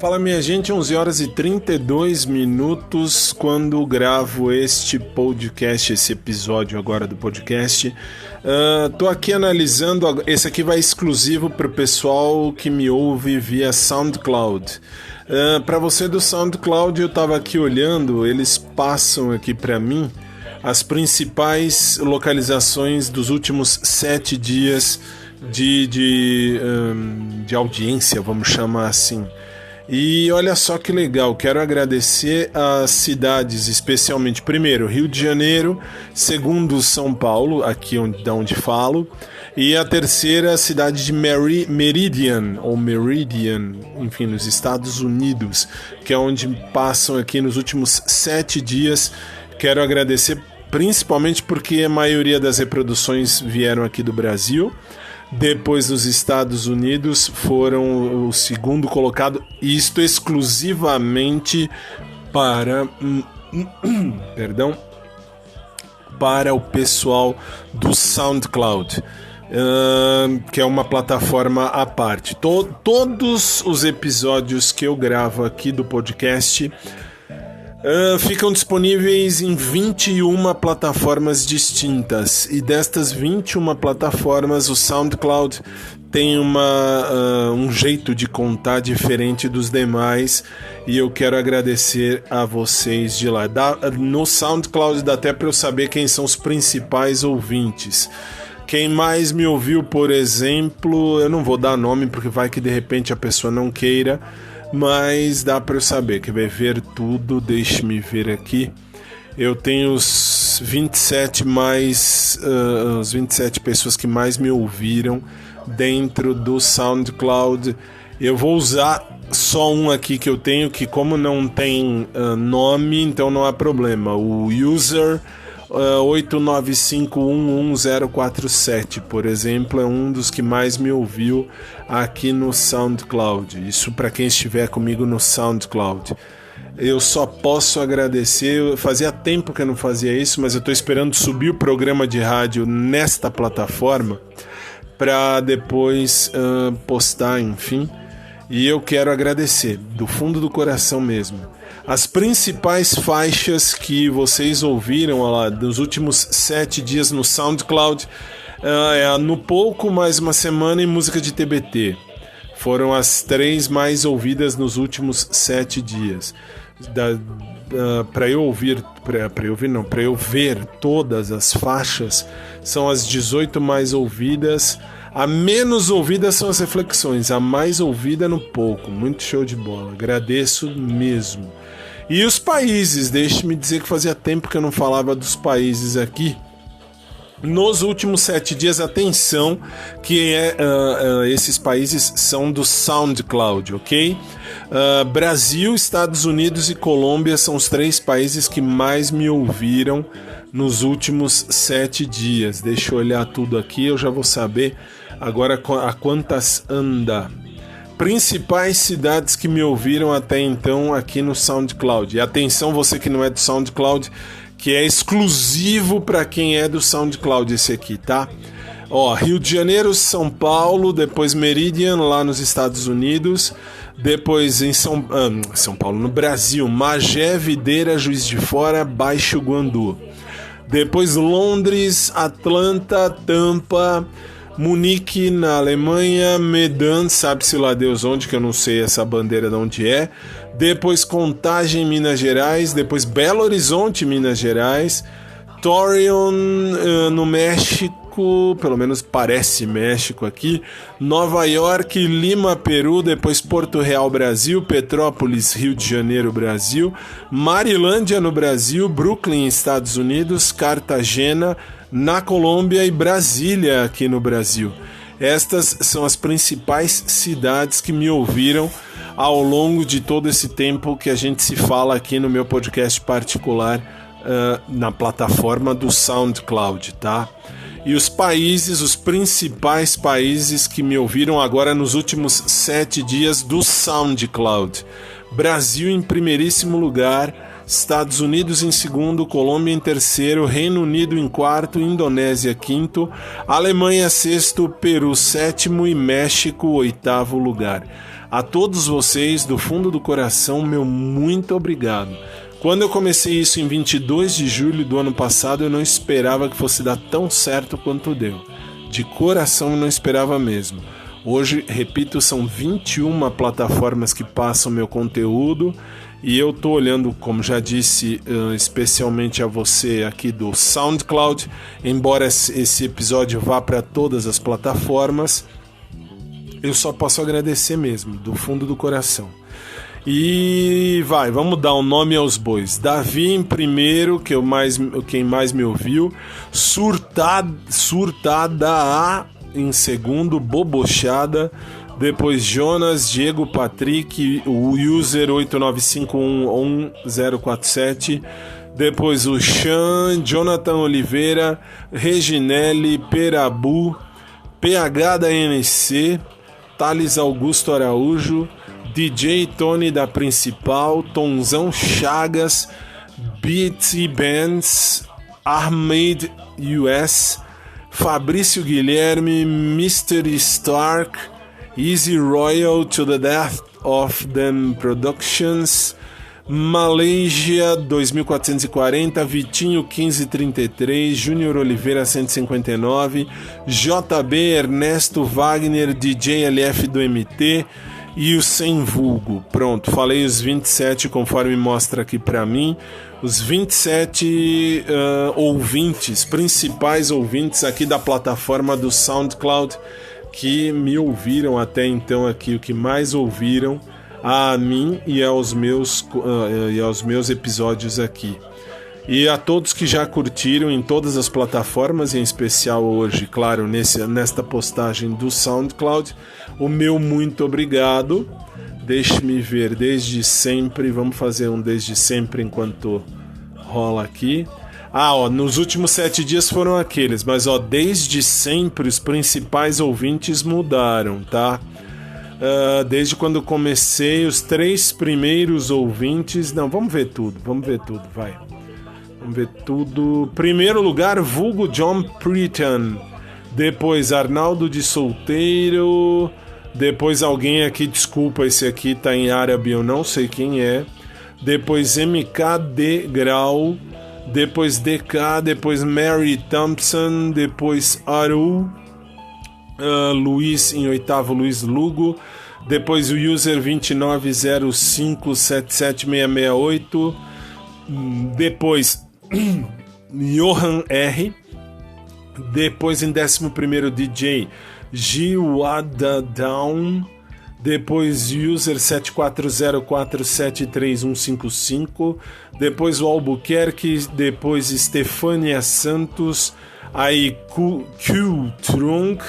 Fala minha gente, 11 horas e 32 minutos quando gravo este podcast, esse episódio agora do podcast. Tô aqui analisando, esse aqui vai exclusivo para o pessoal que me ouve via SoundCloud. Para você do SoundCloud, eu estava aqui olhando, eles passam aqui para mim as principais localizações dos últimos 7 dias de audiência, vamos chamar assim. E olha só que legal, quero agradecer as cidades, especialmente, primeiro, Rio de Janeiro, segundo, São Paulo, aqui da onde falo, e a terceira, a cidade de Meridian, enfim, nos Estados Unidos, que é onde passam aqui nos últimos 7 dias. Quero agradecer principalmente porque a maioria das reproduções vieram aqui do Brasil. Depois dos Estados Unidos foram o segundo colocado, isto exclusivamente para para o pessoal do SoundCloud, que é uma plataforma à parte. Todos os episódios que eu gravo aqui do podcast ficam disponíveis em 21 plataformas distintas, e destas 21 plataformas o SoundCloud tem um jeito de contar diferente dos demais, e eu quero agradecer a vocês de lá. No SoundCloud dá até para eu saber quem são os principais ouvintes. Quem mais me ouviu, por exemplo, eu não vou dar nome porque vai que de repente a pessoa não queira, mas dá para eu saber, que vai ver tudo, deixe-me ver aqui. Eu tenho os 27 pessoas que mais me ouviram dentro do SoundCloud. Eu vou usar só um aqui que eu tenho, que como não tem nome, então não há problema. O user 895111047, por exemplo, é um dos que mais me ouviu aqui no SoundCloud. Isso para quem estiver comigo no SoundCloud. Eu só posso agradecer. Fazia tempo que eu não fazia isso, mas eu estou esperando subir o programa de rádio nesta plataforma para depois postar, enfim. E eu quero agradecer do fundo do coração mesmo. As principais faixas que vocês ouviram lá dos últimos 7 dias no SoundCloud é No Pouco, Mais Uma Semana e Música de TBT. Foram as 3 mais ouvidas nos últimos 7 dias. Para eu ver todas as faixas, são as 18 mais ouvidas. A menos ouvida são as reflexões, a mais ouvida é No Pouco. Muito show de bola, agradeço mesmo. E os países, deixe-me dizer que fazia tempo que eu não falava dos países aqui. Nos últimos 7 dias, atenção, que esses países são do SoundCloud, ok? Brasil, Estados Unidos e Colômbia são os 3 países que mais me ouviram nos últimos 7 dias. Deixa eu olhar tudo aqui, eu já vou saber agora a quantas anda. Principais cidades que me ouviram até então aqui no SoundCloud. E atenção, você que não é do SoundCloud, que é exclusivo para quem é do SoundCloud esse aqui, tá? Rio de Janeiro, São Paulo, depois Meridian lá nos Estados Unidos, depois em São Paulo, no Brasil, Magé, Videira, Juiz de Fora, Baixo Guandu. Depois Londres, Atlanta, Tampa, Munique na Alemanha, Medan, sabe-se lá Deus onde, que eu não sei essa bandeira de onde é. Depois Contagem, Minas Gerais. Depois Belo Horizonte, Minas Gerais. Torreon, no México, pelo menos parece México aqui. Nova York, Lima, Peru. Depois Porto Real, Brasil. Petrópolis, Rio de Janeiro, Brasil. Marilândia, no Brasil. Brooklyn, Estados Unidos. Cartagena, na Colômbia, e Brasília, aqui no Brasil. Estas são as principais cidades que me ouviram ao longo de todo esse tempo que a gente se fala aqui no meu podcast particular, na plataforma do SoundCloud, tá? E os países, os principais países que me ouviram agora nos últimos 7 dias do SoundCloud. Brasil em primeiríssimo lugar, Estados Unidos em segundo, Colômbia em terceiro, Reino Unido em quarto, Indonésia quinto, Alemanha sexto, Peru sétimo e México oitavo lugar. A todos vocês, do fundo do coração, meu muito obrigado. Quando eu comecei isso em 22 de julho do ano passado, eu não esperava que fosse dar tão certo quanto deu. De coração eu não esperava mesmo. Hoje, repito, são 21 plataformas que passam meu conteúdo e eu tô olhando, como já disse, especialmente a você aqui do SoundCloud, embora esse episódio vá para todas as plataformas, eu só posso agradecer mesmo, do fundo do coração. E vamos dar um nome aos bois. Davi em primeiro, quem mais me ouviu, Surtada A em segundo, Bobochada, depois Jonas, Diego Patrick, o user 89511047, depois o Chan, Jonathan Oliveira, Reginelli, Perabu, PH da NC, Thales Augusto Araújo, DJ Tony da Principal, Tonzão Chagas, BT Bands, Ahmed US, Fabrício Guilherme, Mr. Stark, Easy Royal to the Death of Them Productions, Malaysia 2440, Vitinho 1533, Júnior Oliveira 159, JB Ernesto Wagner, DJ LF do MT e o Sem Vulgo. Pronto, falei os 27 conforme mostra aqui pra mim. Os 27 ouvintes, principais ouvintes aqui da plataforma do SoundCloud que me ouviram até então aqui, o que mais ouviram a mim e aos meus episódios aqui. E a todos que já curtiram em todas as plataformas, em especial hoje, claro, nesta postagem do SoundCloud, o meu muito obrigado. Deixe-me ver, desde sempre, vamos fazer um desde sempre enquanto rola aqui. Nos últimos 7 dias foram aqueles, mas desde sempre os principais ouvintes mudaram, tá? Desde quando comecei, os 3 primeiros ouvintes... Não, vamos ver tudo, vai. Vamos ver tudo. Primeiro lugar, vulgo John Priton. Depois Arnaldo de Solteiro. Depois alguém aqui, desculpa, esse aqui tá em árabe, eu não sei quem é. Depois MKD Grau. Depois DK. Depois Mary Thompson. Depois Aru. Luiz em oitavo, Luiz Lugo. Depois o user 290577668. Depois Johan R. Depois em 11º DJ Giwada Down. Depois user 7404733155. Depois o Albuquerque. Depois Estefânia Santos. Aí Q Trunk.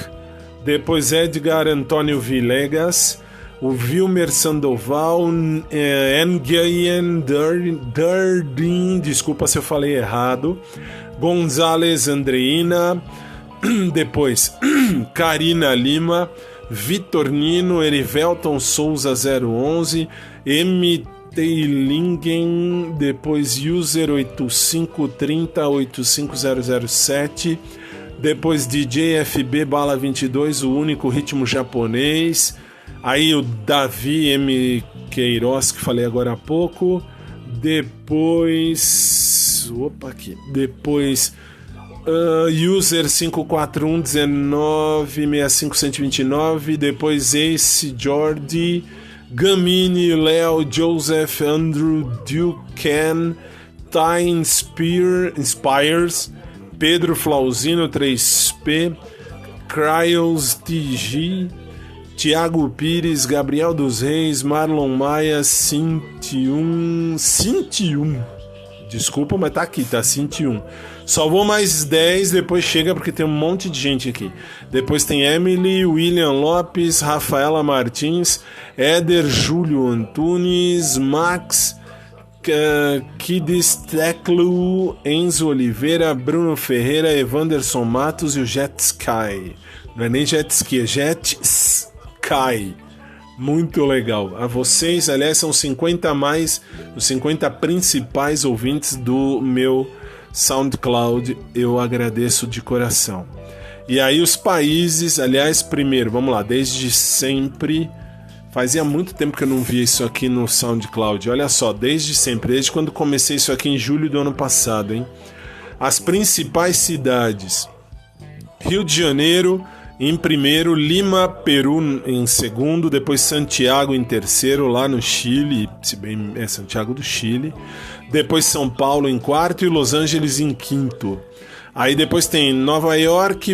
Depois Edgar Antônio Villegas. O Vilmer Sandoval, Nguyen Durdin, desculpa se eu falei errado, Gonzales Andreina, depois Karina Lima, Vitor Nino, Erivelton Souza 011, MT Lingen, depois user 8530-85007, depois DJ FB Bala 22, o único ritmo japonês. Aí o Davi M. Queiroz, que falei agora há pouco. Depois... Depois... user 541196529. Depois Ace Jordi. Gamini, Léo, Joseph, Andrew, Ducan. Time Inspires. Pedro Flauzino 3P. Cryos TG. Tiago Pires, Gabriel dos Reis, Marlon Maia, Cintium. Desculpa, mas tá aqui, tá Cintium. Só vou mais 10, depois chega porque tem um monte de gente aqui. Depois tem Emily, William Lopes, Rafaela Martins, Éder Júlio Antunes, Max, Kidis Teclu, Enzo Oliveira, Bruno Ferreira, Evanderson Matos e o Jet Sky. Não é nem Jet Ski, é Jet Sky. Muito legal. A vocês, aliás, são 50 a mais, os 50 principais ouvintes do meu SoundCloud. Eu agradeço de coração. E aí os países, aliás, primeiro, vamos lá, desde sempre... Fazia muito tempo que eu não via isso aqui no SoundCloud. Olha só, desde sempre, desde quando comecei isso aqui em julho do ano passado, hein? As principais cidades: Rio de Janeiro em primeiro, Lima, Peru em segundo, depois Santiago em terceiro, lá no Chile, se bem é Santiago do Chile, depois São Paulo em quarto e Los Angeles em quinto. Aí depois tem Nova York,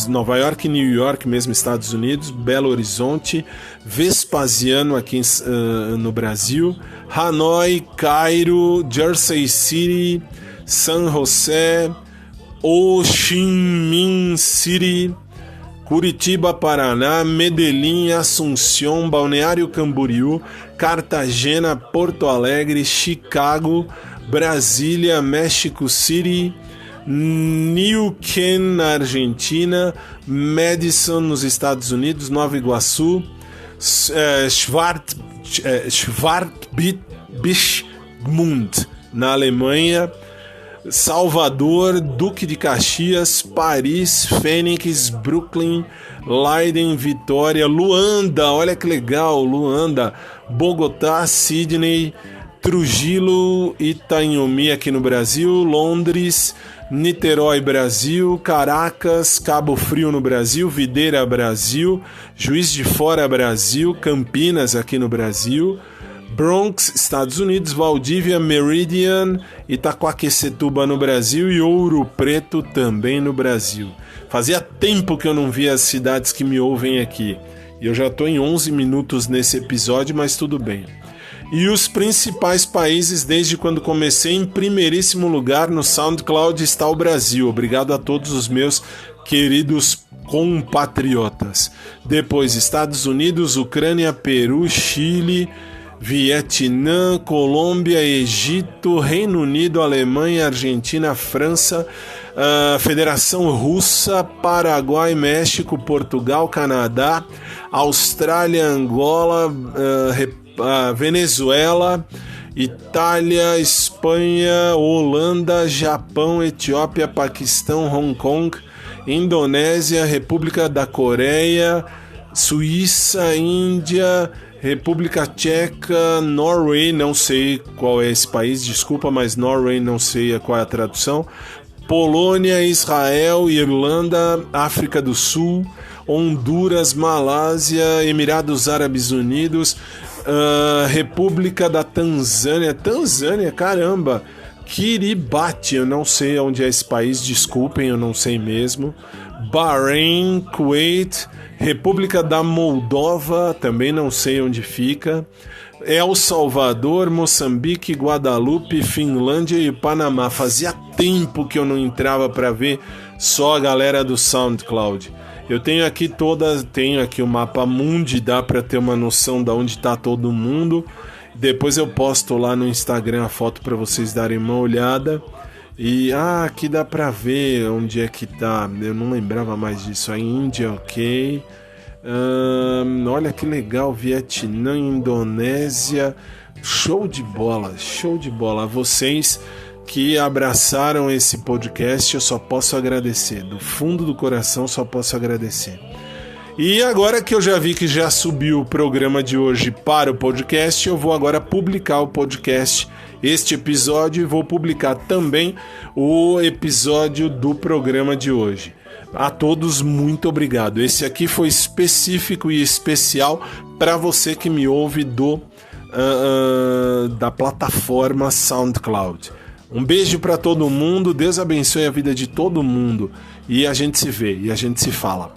Nova York e New York, mesmo Estados Unidos, Belo Horizonte, Vespasiano aqui no Brasil, Hanoi, Cairo, Jersey City, San José, Ho Chi Minh City, Curitiba, Paraná, Medellín, Assunção, Balneário Camboriú, Cartagena, Porto Alegre, Chicago, Brasília, México City, Neuquén, na Argentina, Madison, nos Estados Unidos, Nova Iguaçu, Schwarzbischmund, na Alemanha, Salvador, Duque de Caxias, Paris, Fênix, Brooklyn, Leiden, Vitória, Luanda, olha que legal, Luanda, Bogotá, Sydney, Trujillo, Itanhomi aqui no Brasil, Londres, Niterói, Brasil, Caracas, Cabo Frio no Brasil, Videira, Brasil, Juiz de Fora, Brasil, Campinas aqui no Brasil, Bronx, Estados Unidos, Valdívia, Meridian, Itaquaquecetuba no Brasil e Ouro Preto também no Brasil. Fazia tempo que eu não via as cidades que me ouvem aqui. E eu já estou em 11 minutos nesse episódio, mas tudo bem. E os principais países desde quando comecei, em primeiríssimo lugar no SoundCloud está o Brasil. Obrigado a todos os meus queridos compatriotas. Depois Estados Unidos, Ucrânia, Peru, Chile, Vietnã, Colômbia, Egito, Reino Unido, Alemanha, Argentina, França, Federação Russa, Paraguai, México, Portugal, Canadá, Austrália, Angola, Venezuela, Itália, Espanha, Holanda, Japão, Etiópia, Paquistão, Hong Kong, Indonésia, República da Coreia, Suíça, Índia, República Tcheca, Norway, não sei qual é esse país, desculpa, mas Norway não sei qual é a tradução, Polônia, Israel, Irlanda, África do Sul, Honduras, Malásia, Emirados Árabes Unidos, República da Tanzânia, caramba, Kiribati, eu não sei onde é esse país, desculpem, eu não sei mesmo, Bahrein, Kuwait, República da Moldova, também não sei onde fica, El Salvador, Moçambique, Guadalupe, Finlândia e Panamá. Fazia tempo que eu não entrava para ver só a galera do SoundCloud. Eu tenho aqui o mapa mundi, dá para ter uma noção de onde está todo mundo. Depois eu posto lá no Instagram a foto para vocês darem uma olhada. E aqui dá para ver onde é que tá. Eu não lembrava mais disso. A Índia, ok. Olha que legal, Vietnã, Indonésia. Show de bola, show de bola. A vocês que abraçaram esse podcast, eu só posso agradecer. Do fundo do coração, só posso agradecer. E agora que eu já vi que já subiu o programa de hoje para o podcast, eu vou agora publicar o podcast, este episódio, e vou publicar também o episódio do programa de hoje. A todos, muito obrigado. Esse aqui foi específico e especial para você que me ouve da plataforma SoundCloud. Um beijo para todo mundo, Deus abençoe a vida de todo mundo e a gente se vê e a gente se fala.